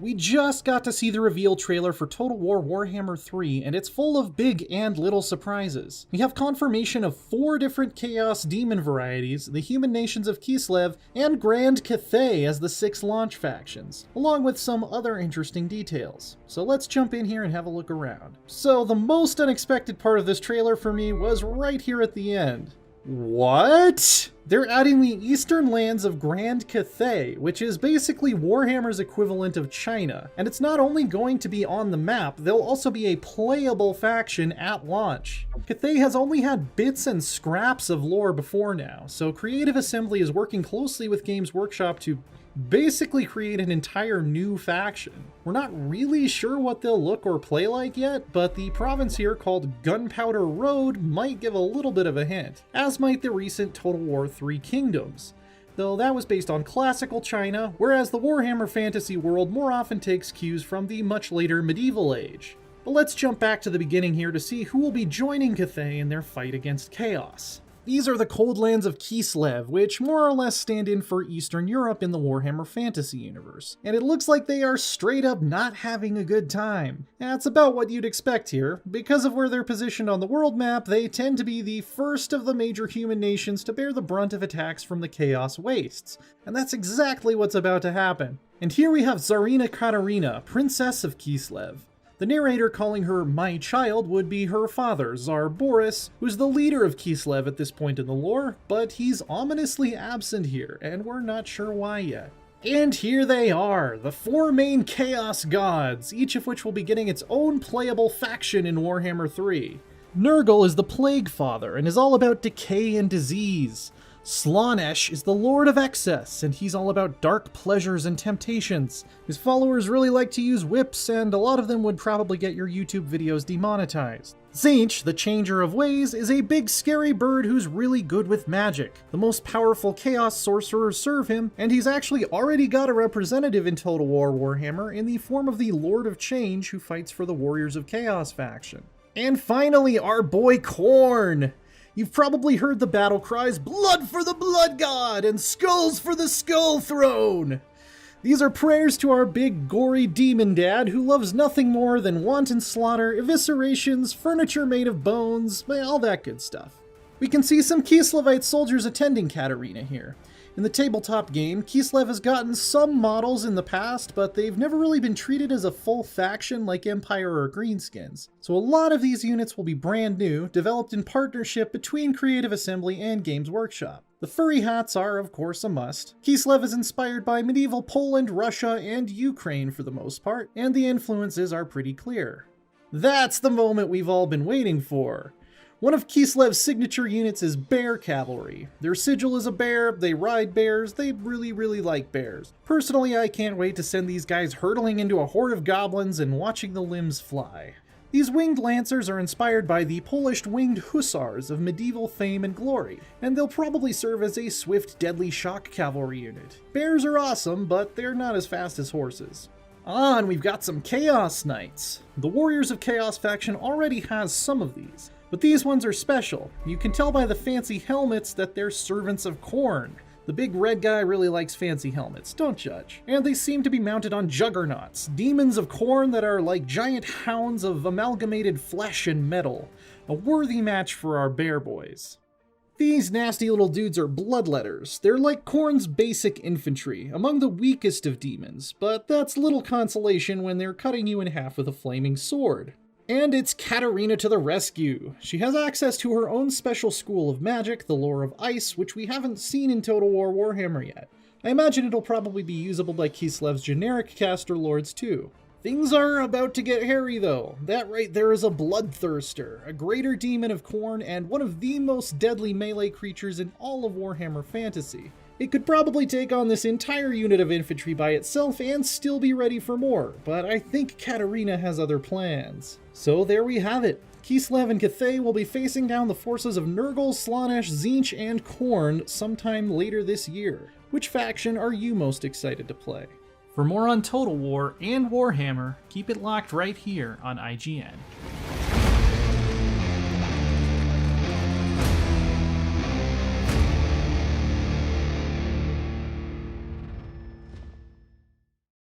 We just got to see the reveal trailer for Total War Warhammer 3, and it's full of big and little surprises. We have confirmation of 4 different Chaos Demon varieties, the human nations of Kislev, and Grand Cathay as the 6 launch factions, along with some other interesting details. So let's jump in here and have a look around. So the most unexpected part of this trailer for me was right here at the end. What? They're adding the eastern lands of Grand Cathay, which is basically Warhammer's equivalent of China. And it's not only going to be on the map, they'll also be a playable faction at launch. Cathay has only had bits and scraps of lore before now, so Creative Assembly is working closely with Games Workshop to basically create an entire new faction. We're not really sure what they'll look or play like yet, but the province here called Gunpowder Road might give a little bit of a hint, as might the recent Total War 3 Kingdoms, though that was based on classical China, whereas the Warhammer fantasy world more often takes cues from the much later medieval age. But let's jump back to the beginning here to see who will be joining Cathay in their fight against Chaos. These are the cold lands of Kislev, which more or less stand in for Eastern Europe in the Warhammer Fantasy universe. And it looks like they are straight up not having a good time. That's about what you'd expect here. Because of where they're positioned on the world map, they tend to be the first of the major human nations to bear the brunt of attacks from the Chaos Wastes. And that's exactly what's about to happen. And here we have Tsarina Katarina, Princess of Kislev. The narrator calling her my child would be her father, Tsar Boris, who's the leader of Kislev at this point in the lore, but he's ominously absent here, and we're not sure why yet. And here they are, the 4 main Chaos Gods, each of which will be getting its own playable faction in Warhammer 3. Nurgle is the Plague Father, and is all about decay and disease. Slaanesh is the Lord of Excess, and he's all about dark pleasures and temptations. His followers really like to use whips, and a lot of them would probably get your YouTube videos demonetized. Tzeentch, the Changer of Ways, is a big scary bird who's really good with magic. The most powerful Chaos sorcerers serve him, and he's actually already got a representative in Total War Warhammer in the form of the Lord of Change who fights for the Warriors of Chaos faction. And finally, our boy Khorne! You've probably heard the battle cries, "Blood for the Blood God!" and "Skulls for the Skull Throne!" These are prayers to our big gory demon dad who loves nothing more than wanton slaughter, eviscerations, furniture made of bones, all that good stuff. We can see some Kislevite soldiers attending Katarina here. In the tabletop game, Kislev has gotten some models in the past, but they've never really been treated as a full faction like Empire or Greenskins. So a lot of these units will be brand new, developed in partnership between Creative Assembly and Games Workshop. The furry hats are, of course, a must. Kislev is inspired by medieval Poland, Russia, and Ukraine for the most part, and the influences are pretty clear. That's the moment we've all been waiting for. One of Kislev's signature units is Bear Cavalry. Their sigil is a bear, they ride bears, they really like bears. Personally, I can't wait to send these guys hurtling into a horde of goblins and watching the limbs fly. These winged lancers are inspired by the Polish winged hussars of medieval fame and glory, and they'll probably serve as a swift, deadly shock cavalry unit. Bears are awesome, but they're not as fast as horses. And we've got some Chaos Knights. The Warriors of Chaos faction already has some of these, but these ones are special. You can tell by the fancy helmets that they're servants of Khorne. The big red guy really likes fancy helmets, don't judge. And they seem to be mounted on juggernauts, demons of Khorne that are like giant hounds of amalgamated flesh and metal. A worthy match for our bear boys. These nasty little dudes are bloodletters. They're like Khorne's basic infantry, among the weakest of demons, but that's little consolation when they're cutting you in half with a flaming sword. And it's Katarina to the rescue. She has access to her own special school of magic, the Lore of Ice, which we haven't seen in Total War Warhammer yet. I imagine it'll probably be usable by Kislev's generic caster lords too. Things are about to get hairy though. That right there is a Bloodthirster, a greater demon of Khorne and one of the most deadly melee creatures in all of Warhammer Fantasy. It could probably take on this entire unit of infantry by itself and still be ready for more, but I think Katarina has other plans. So there we have it. Kislev and Cathay will be facing down the forces of Nurgle, Slaanesh, Tzeentch, and Khorne sometime later this year. Which faction are you most excited to play? For more on Total War and Warhammer, keep it locked right here on IGN.